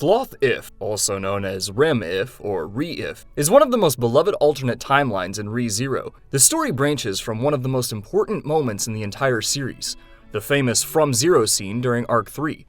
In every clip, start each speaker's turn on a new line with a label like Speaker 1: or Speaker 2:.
Speaker 1: Sloth If, also known as Rem If or Re-If, is one of the most beloved alternate timelines in Re:Zero. The story branches from one of the most important moments in the entire series, the famous From Zero scene during Arc 3.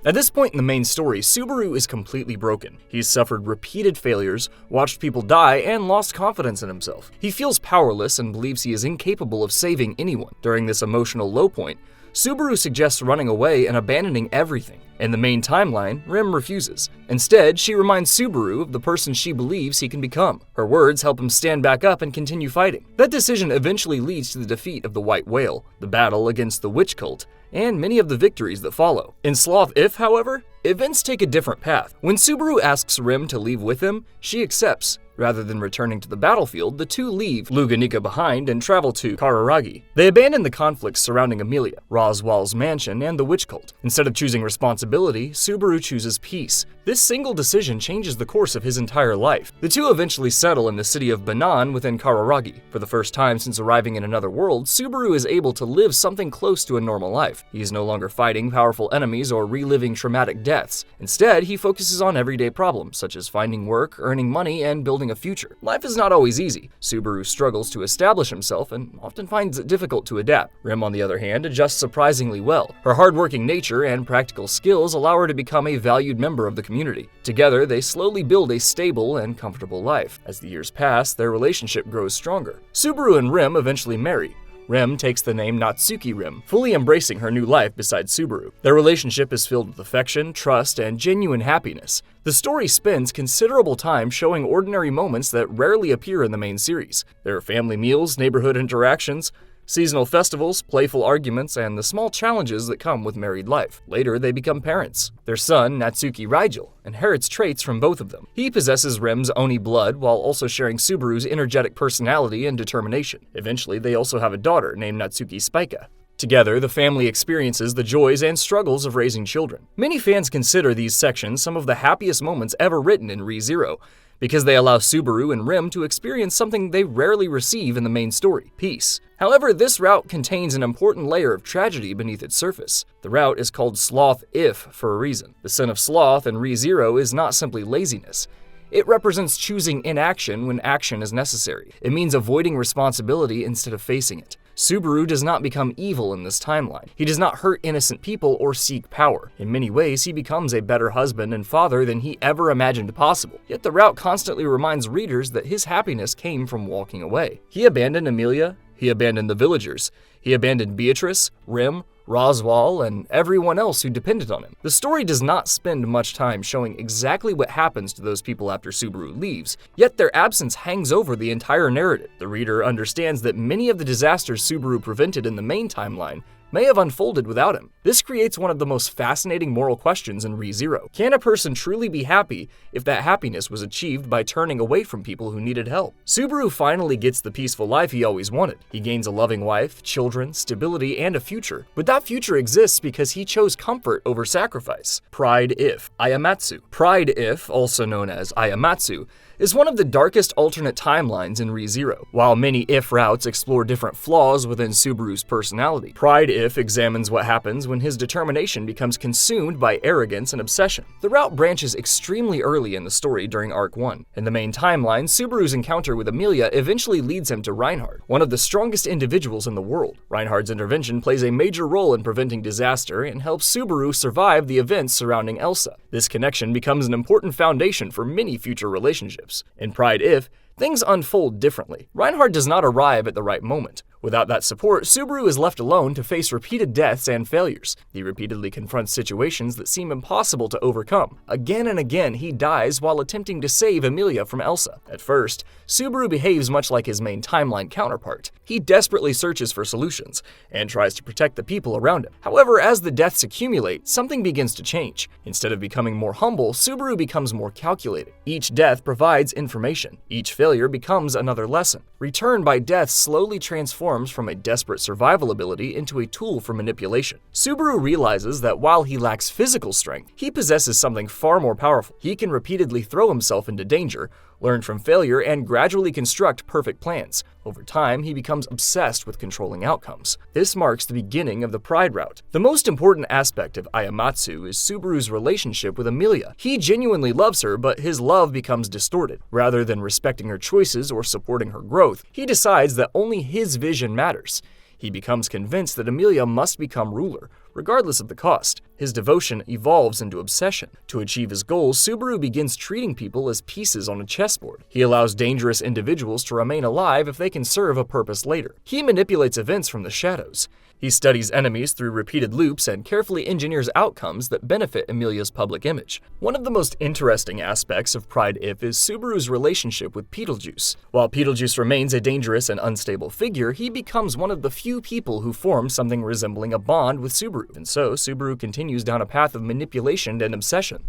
Speaker 1: At this point in the main story, Subaru is completely broken. He's suffered repeated failures, watched people die, and lost confidence in himself. He feels powerless and believes he is incapable of saving anyone. During this emotional low point, Subaru suggests running away and abandoning everything. In the main timeline, Rem refuses. Instead, she reminds Subaru of the person she believes he can become. Her words help him stand back up and continue fighting. That decision eventually leads to the defeat of the White Whale, the battle against the witch cult, and many of the victories that follow. In Sloth If, however, events take a different path. When Subaru asks Rem to leave with him, she accepts. Rather than returning to the battlefield, the two leave Luganica behind and travel to Kararagi. They abandon the conflicts surrounding Amelia, Roswell's mansion, and the witch cult. Instead of choosing responsibility, Subaru chooses peace. This single decision changes the course of his entire life. The two eventually settle in the city of Banan within Kararagi. For the first time since arriving in another world, Subaru is able to live something close to a normal life. He is no longer fighting powerful enemies or reliving traumatic deaths. Instead, he focuses on everyday problems, such as finding work, earning money, and building a future. Life is not always easy. Subaru struggles to establish himself and often finds it difficult to adapt. Rem, on the other hand, adjusts surprisingly well. Her hardworking nature and practical skills allow her to become a valued member of the community. Together, they slowly build a stable and comfortable life. As the years pass, their relationship grows stronger. Subaru and Rem eventually marry. Rem takes the name Natsuki Rem, fully embracing her new life beside Subaru. Their relationship is filled with affection, trust, and genuine happiness. The story spends considerable time showing ordinary moments that rarely appear in the main series. There are family meals, neighborhood interactions, seasonal festivals, playful arguments, and the small challenges that come with married life. Later, they become parents. Their son, Natsuki Rigel, inherits traits from both of them. He possesses Rem's Oni blood while also sharing Subaru's energetic personality and determination. Eventually, they also have a daughter named Natsuki Spika. Together, the family experiences the joys and struggles of raising children. Many fans consider these sections some of the happiest moments ever written in Re:Zero, because they allow Subaru and Rem to experience something they rarely receive in the main story, peace. However, this route contains an important layer of tragedy beneath its surface. The route is called Sloth If for a reason. The sin of sloth in Re:Zero is not simply laziness. It represents choosing inaction when action is necessary. It means avoiding responsibility instead of facing it. Subaru does not become evil in this timeline. He does not hurt innocent people or seek power. In many ways, he becomes a better husband and father than he ever imagined possible. Yet the route constantly reminds readers that his happiness came from walking away. He abandoned Amelia, he abandoned the villagers, he abandoned Beatrice, Rem, Roswell, and everyone else who depended on him. The story does not spend much time showing exactly what happens to those people after Subaru leaves, yet their absence hangs over the entire narrative. The reader understands that many of the disasters Subaru prevented in the main timeline may have unfolded without him. This creates one of the most fascinating moral questions in Re:Zero. Can a person truly be happy if that happiness was achieved by turning away from people who needed help? Subaru finally gets the peaceful life he always wanted. He gains a loving wife, children, stability, and a future. But that future exists because he chose comfort over sacrifice. Pride If, Ayamatsu. Pride If, also known as Ayamatsu, is one of the darkest alternate timelines in Re:Zero. While many If routes explore different flaws within Subaru's personality, Pride If examines what happens when his determination becomes consumed by arrogance and obsession. The route branches extremely early in the story during Arc 1. In the main timeline, Subaru's encounter with Amelia eventually leads him to Reinhard, one of the strongest individuals in the world. Reinhard's intervention plays a major role in preventing disaster and helps Subaru survive the events surrounding Elsa. This connection becomes an important foundation for many future relationships. In Pride If, things unfold differently. Reinhard does not arrive at the right moment. Without that support, Subaru is left alone to face repeated deaths and failures. He repeatedly confronts situations that seem impossible to overcome. Again and again, he dies while attempting to save Amelia from Elsa. At first, Subaru behaves much like his main timeline counterpart. He desperately searches for solutions and tries to protect the people around him. However, as the deaths accumulate, something begins to change. Instead of becoming more humble, Subaru becomes more calculated. Each death provides information. Each failure becomes another lesson. Return by death slowly transforms from a desperate survival ability into a tool for manipulation. Subaru realizes that while he lacks physical strength, he possesses something far more powerful. He can repeatedly throw himself into danger learn from failure, and gradually construct perfect plans. Over time, he becomes obsessed with controlling outcomes. This marks the beginning of the Pride route. The most important aspect of Ayamatsu is Subaru's relationship with Emilia. He genuinely loves her, but his love becomes distorted. Rather than respecting her choices or supporting her growth, he decides that only his vision matters. He becomes convinced that Emilia must become ruler, regardless of the cost. His devotion evolves into obsession. To achieve his goals, Subaru begins treating people as pieces on a chessboard. He allows dangerous individuals to remain alive if they can serve a purpose later. He manipulates events from the shadows. He studies enemies through repeated loops and carefully engineers outcomes that benefit Emilia's public image. One of the most interesting aspects of Pride If is Subaru's relationship with Beetlejuice. While Beetlejuice remains a dangerous and unstable figure, he becomes one of the few people who form something resembling a bond with Subaru. And so, Subaru continues down a path of manipulation and obsession,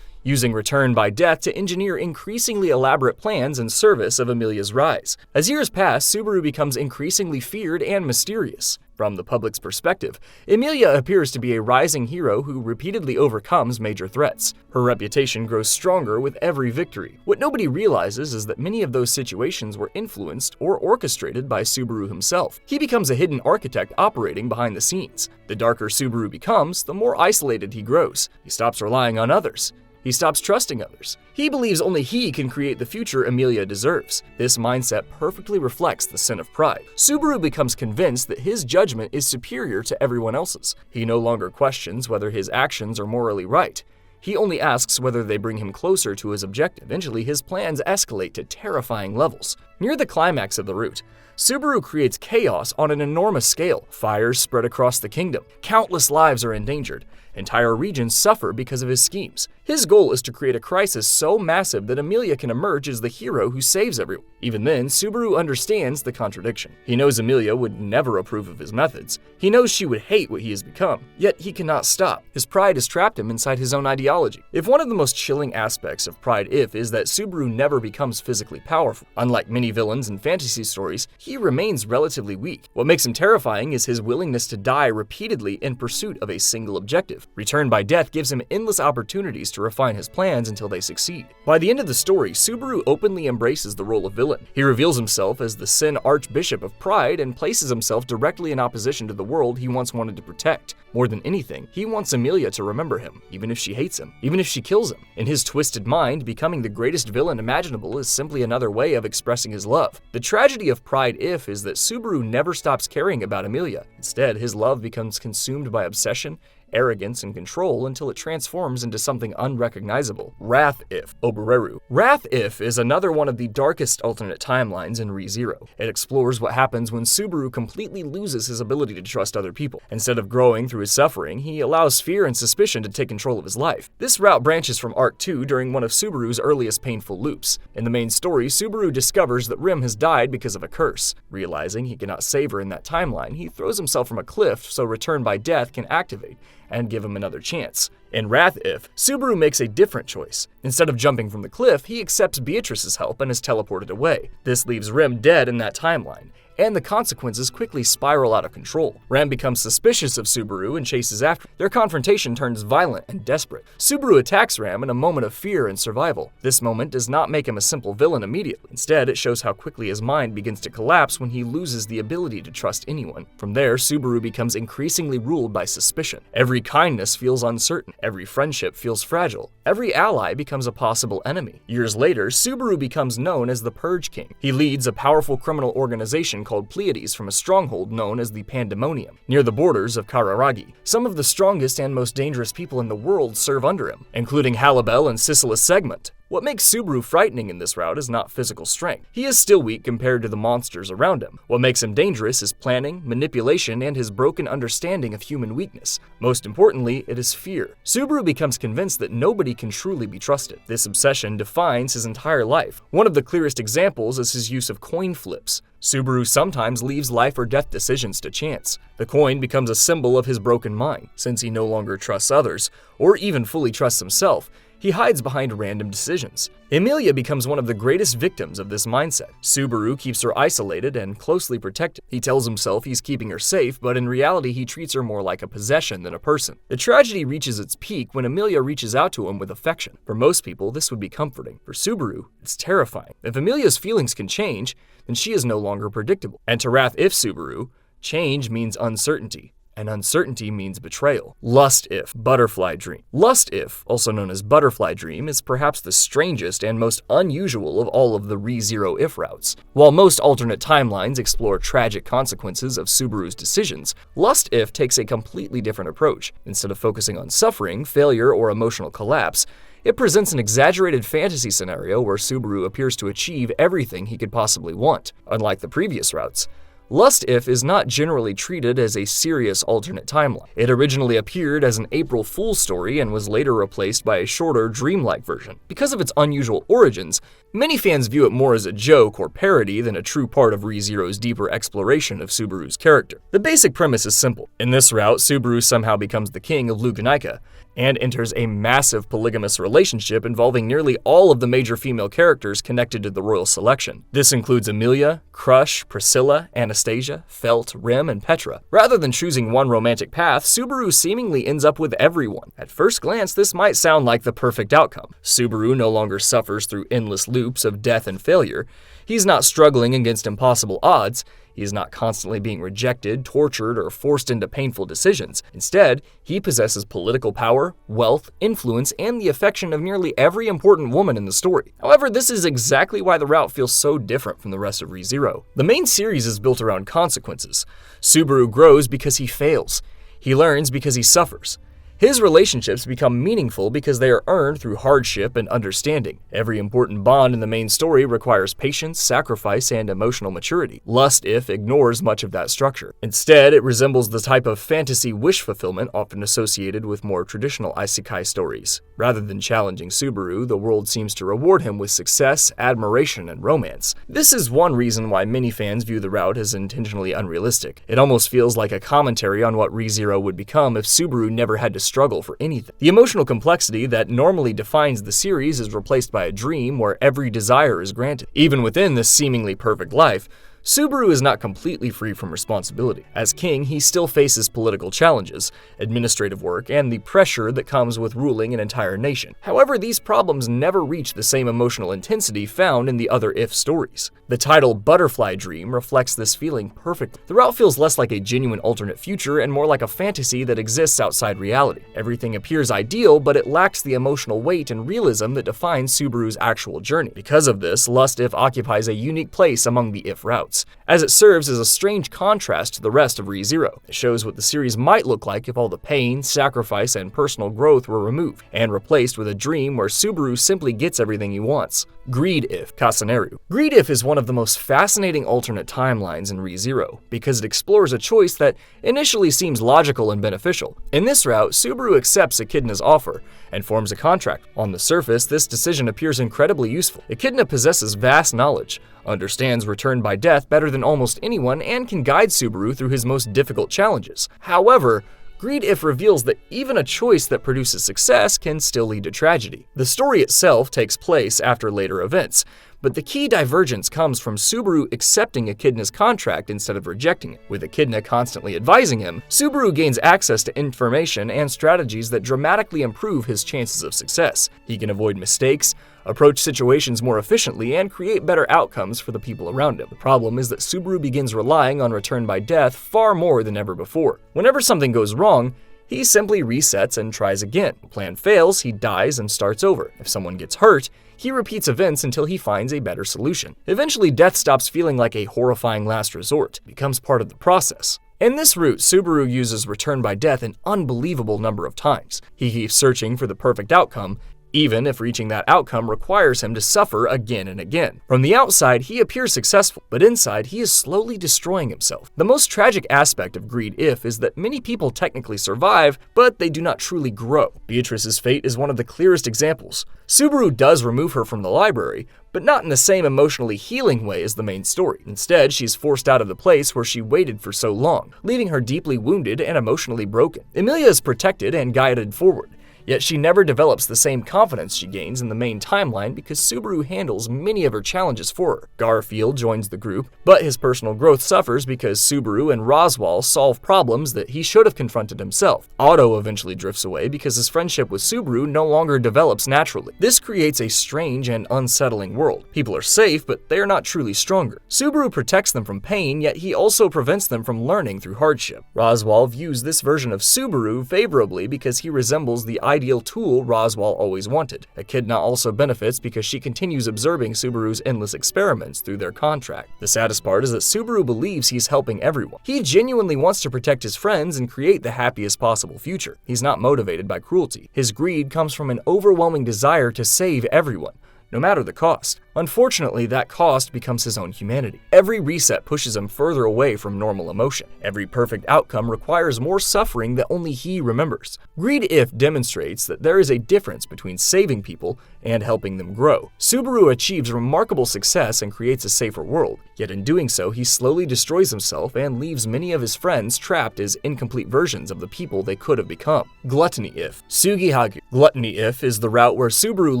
Speaker 1: using Return by Death to engineer increasingly elaborate plans in service of Emilia's rise. As years pass, Subaru becomes increasingly feared and mysterious. From the public's perspective, Emilia appears to be a rising hero who repeatedly overcomes major threats. Her reputation grows stronger with every victory. What nobody realizes is that many of those situations were influenced or orchestrated by Subaru himself. He becomes a hidden architect operating behind the scenes. The darker Subaru becomes, the more isolated he grows. He stops relying on others. He stops trusting others. He believes only he can create the future Emilia deserves. This mindset perfectly reflects the sin of pride. Subaru becomes convinced that his judgment is superior to everyone else's. He no longer questions whether his actions are morally right. He only asks whether they bring him closer to his objective. Eventually, his plans escalate to terrifying levels. Near the climax of the route, Subaru creates chaos on an enormous scale. Fires spread across the kingdom. Countless lives are endangered. Entire regions suffer because of his schemes. His goal is to create a crisis so massive that Emilia can emerge as the hero who saves everyone. Even then, Subaru understands the contradiction. He knows Emilia would never approve of his methods. He knows she would hate what he has become. Yet he cannot stop. His pride has trapped him inside his own ideology. If one of the most chilling aspects of Pride If is that Subaru never becomes physically powerful. Unlike many villains in fantasy stories, he remains relatively weak. What makes him terrifying is his willingness to die repeatedly in pursuit of a single objective. Return by Death gives him endless opportunities to refine his plans until they succeed. By the end of the story, Subaru openly embraces the role of villain. He reveals himself as the Sin Archbishop of Pride and places himself directly in opposition to the world he once wanted to protect. More than anything, he wants Emilia to remember him, even if she hates him, even if she kills him. In his twisted mind, becoming the greatest villain imaginable is simply another way of expressing his love. The tragedy of Pride If is that Subaru never stops caring about Emilia. Instead, his love becomes consumed by obsession, arrogance, and control until it transforms into something unrecognizable. Wrath If, Oboreru. Wrath If is another one of the darkest alternate timelines in ReZero. It explores what happens when Subaru completely loses his ability to trust other people. Instead of growing through his suffering, he allows fear and suspicion to take control of his life. This route branches from Arc 2 during one of Subaru's earliest painful loops. In the main story, Subaru discovers that Rim has died because of a curse. Realizing he cannot save her in that timeline, he throws himself from a cliff so Return by Death can activate and give him another chance. In Wrath If, Subaru makes a different choice. Instead of jumping from the cliff, he accepts Beatrice's help and is teleported away. This leaves Rim dead in that timeline, and the consequences quickly spiral out of control. Ram becomes suspicious of Subaru and chases after him. Their confrontation turns violent and desperate. Subaru attacks Ram in a moment of fear and survival. This moment does not make him a simple villain immediately. Instead, it shows how quickly his mind begins to collapse when he loses the ability to trust anyone. From there, Subaru becomes increasingly ruled by suspicion. Every kindness feels uncertain. Every friendship feels fragile. Every ally becomes a possible enemy. Years later, Subaru becomes known as the Purge King. He leads a powerful criminal organization called Pleiades from a stronghold known as the Pandemonium, near the borders of Kararagi. Some of the strongest and most dangerous people in the world serve under him, including Halibel and Sisyllus Segment. What makes Subaru frightening in this route is not physical strength. He is still weak compared to the monsters around him. What makes him dangerous is planning, manipulation, and his broken understanding of human weakness. Most importantly, it is fear. Subaru becomes convinced that nobody can truly be trusted. This obsession defines his entire life. One of the clearest examples is his use of coin flips. Subaru sometimes leaves life or death decisions to chance. The coin becomes a symbol of his broken mind. Since he no longer trusts others, or even fully trusts himself, he hides behind random decisions. Emilia becomes one of the greatest victims of this mindset. Subaru keeps her isolated and closely protected. He tells himself he's keeping her safe, but in reality he treats her more like a possession than a person. The tragedy reaches its peak when Emilia reaches out to him with affection. For most people, this would be comforting. For Subaru, it's terrifying. If Emilia's feelings can change, then she is no longer predictable. And to Wrath If Subaru, change means uncertainty, and uncertainty means betrayal. Lust If, Butterfly Dream. Lust If, also known as Butterfly Dream, is perhaps the strangest and most unusual of all of the ReZero If routes. While most alternate timelines explore tragic consequences of Subaru's decisions, Lust If takes a completely different approach. Instead of focusing on suffering, failure, or emotional collapse, it presents an exaggerated fantasy scenario where Subaru appears to achieve everything he could possibly want. Unlike the previous routes, Lust If is not generally treated as a serious alternate timeline. It originally appeared as an April Fool's story and was later replaced by a shorter, dreamlike version. Because of its unusual origins, many fans view it more as a joke or parody than a true part of ReZero's deeper exploration of Subaru's character. The basic premise is simple. In this route, Subaru somehow becomes the king of Luganica and enters a massive polygamous relationship involving nearly all of the major female characters connected to the royal selection. This includes Emilia, Crush, Priscilla, Anastasia, Felt, Rem, and Petra. Rather than choosing one romantic path, Subaru seemingly ends up with everyone. At first glance, this might sound like the perfect outcome. Subaru no longer suffers through endless loops of death and failure. He's not struggling against impossible odds. He is not constantly being rejected, tortured, or forced into painful decisions. Instead, he possesses political power, wealth, influence, and the affection of nearly every important woman in the story. However, this is exactly why the route feels so different from the rest of ReZero. The main series is built around consequences. Subaru grows because he fails. He learns because he suffers. His relationships become meaningful because they are earned through hardship and understanding. Every important bond in the main story requires patience, sacrifice, and emotional maturity. Lust If ignores much of that structure. Instead, it resembles the type of fantasy wish fulfillment often associated with more traditional isekai stories. Rather than challenging Subaru, the world seems to reward him with success, admiration, and romance. This is one reason why many fans view the route as intentionally unrealistic. It almost feels like a commentary on what ReZero would become if Subaru never had to struggle for anything. The emotional complexity that normally defines the series is replaced by a dream where every desire is granted. Even within this seemingly perfect life, Subaru is not completely free from responsibility. As king, he still faces political challenges, administrative work, and the pressure that comes with ruling an entire nation. However, these problems never reach the same emotional intensity found in the other If stories. The title Butterfly Dream reflects this feeling perfectly. The route feels less like a genuine alternate future and more like a fantasy that exists outside reality. Everything appears ideal, but it lacks the emotional weight and realism that defines Subaru's actual journey. Because of this, Lust If occupies a unique place among the If routes, as it serves as a strange contrast to the rest of ReZero. It shows what the series might look like if all the pain, sacrifice, and personal growth were removed, and replaced with a dream where Subaru simply gets everything he wants. Greed If, Kasaneru. Greed If is one of the most fascinating alternate timelines in ReZero, because it explores a choice that initially seems logical and beneficial. In this route, Subaru accepts Echidna's offer and forms a contract. On the surface, this decision appears incredibly useful. Echidna possesses vast knowledge, understands return by death better than almost anyone, and can guide Subaru through his most difficult challenges. However, Greed If reveals that even a choice that produces success can still lead to tragedy. The story itself takes place after later events, but the key divergence comes from Subaru accepting Echidna's contract instead of rejecting it. With Echidna constantly advising him, Subaru gains access to information and strategies that dramatically improve his chances of success. He can avoid mistakes, approach situations more efficiently, and create better outcomes for the people around him. The problem is that Subaru begins relying on return by death far more than ever before. Whenever something goes wrong, he simply resets and tries again. The plan fails, he dies and starts over. If someone gets hurt, he repeats events until he finds a better solution. Eventually, death stops feeling like a horrifying last resort. It becomes part of the process. In this route, Subaru uses return by death an unbelievable number of times. He keeps searching for the perfect outcome, even if reaching that outcome requires him to suffer again and again. From the outside, he appears successful, but inside, he is slowly destroying himself. The most tragic aspect of Greed If is that many people technically survive, but they do not truly grow. Beatrice's fate is one of the clearest examples. Subaru does remove her from the library, but not in the same emotionally healing way as the main story. Instead, she's forced out of the place where she waited for so long, leaving her deeply wounded and emotionally broken. Emilia is protected and guided forward, Yet she never develops the same confidence she gains in the main timeline because Subaru handles many of her challenges for her. Garfield joins the group, but his personal growth suffers because Subaru and Roswaal solve problems that he should have confronted himself. Otto eventually drifts away because his friendship with Subaru no longer develops naturally. This creates a strange and unsettling world. People are safe, but they are not truly stronger. Subaru protects them from pain, yet he also prevents them from learning through hardship. Roswaal views this version of Subaru favorably because he resembles the ideal tool Roswaal always wanted. Echidna also benefits because she continues observing Subaru's endless experiments through their contract. The saddest part is that Subaru believes he's helping everyone. He genuinely wants to protect his friends and create the happiest possible future. He's not motivated by cruelty. His greed comes from an overwhelming desire to save everyone, no matter the cost. Unfortunately, that cost becomes his own humanity. Every reset pushes him further away from normal emotion. Every perfect outcome requires more suffering that only he remembers. Greed If demonstrates that there is a difference between saving people and helping them grow. Subaru achieves remarkable success and creates a safer world, yet in doing so, he slowly destroys himself and leaves many of his friends trapped as incomplete versions of the people they could have become. Gluttony If. Sugihagu. Gluttony If is the route where Subaru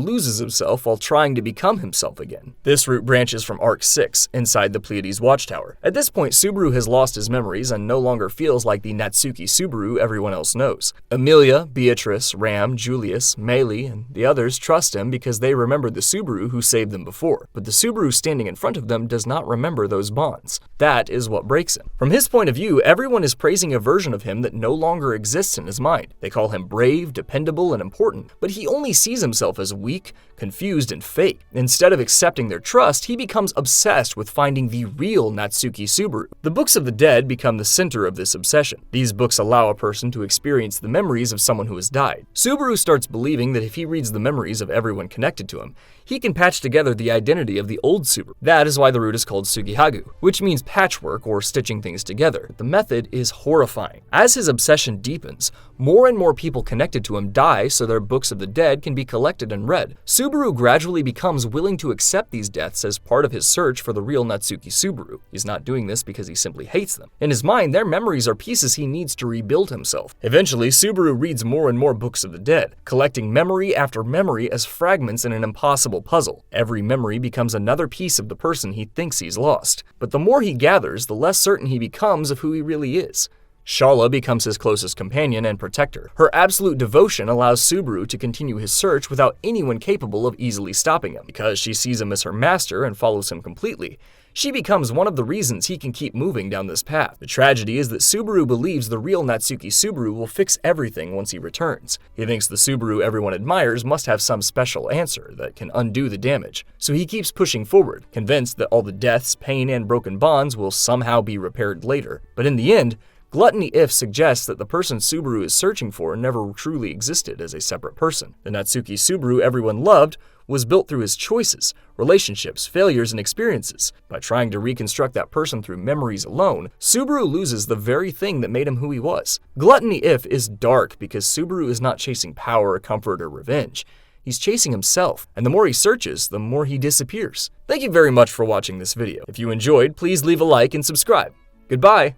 Speaker 1: loses himself while trying to become himself again. This route branches from Arc 6, inside the Pleiades Watchtower. At this point, Subaru has lost his memories and no longer feels like the Natsuki Subaru everyone else knows. Amelia, Beatrice, Ram, Julius, Meili, and the others trust him because they remember the Subaru who saved them before, but the Subaru standing in front of them does not remember those bonds. That is what breaks him. From his point of view, everyone is praising a version of him that no longer exists in his mind. They call him brave, dependable, and important, but he only sees himself as weak, confused, and fake. Instead of accepting their trust, he becomes obsessed with finding the real Natsuki Subaru. The Books of the Dead become the center of this obsession. These books allow a person to experience the memories of someone who has died. Subaru starts believing that if he reads the memories of everyone connected to him, he can patch together the identity of the old Subaru. That is why the route is called Sugihagu, which means patchwork or stitching things together. The method is horrifying. As his obsession deepens, more and more people connected to him die so their Books of the Dead can be collected and read. Subaru gradually becomes willing to accept these deaths as part of his search for the real Natsuki Subaru. He's not doing this because he simply hates them. In his mind, their memories are pieces he needs to rebuild himself. Eventually, Subaru reads more and more Books of the Dead, collecting memory after memory as fragments in an impossible puzzle. Every memory becomes another piece of the person he thinks he's lost. But the more he gathers, the less certain he becomes of who he really is. Shala becomes his closest companion and protector. Her absolute devotion allows Subaru to continue his search without anyone capable of easily stopping him. Because she sees him as her master and follows him completely, she becomes one of the reasons he can keep moving down this path. The tragedy is that Subaru believes the real Natsuki Subaru will fix everything once he returns. He thinks the Subaru everyone admires must have some special answer that can undo the damage, so he keeps pushing forward, convinced that all the deaths, pain, and broken bonds will somehow be repaired later. But in the end, Gluttony If suggests that the person Subaru is searching for never truly existed as a separate person. The Natsuki Subaru everyone loved was built through his choices, relationships, failures, and experiences. By trying to reconstruct that person through memories alone, Subaru loses the very thing that made him who he was. Gluttony If is dark because Subaru is not chasing power, comfort, or revenge. He's chasing himself, and the more he searches, the more he disappears. Thank you very much for watching this video. If you enjoyed, please leave a like and subscribe. Goodbye!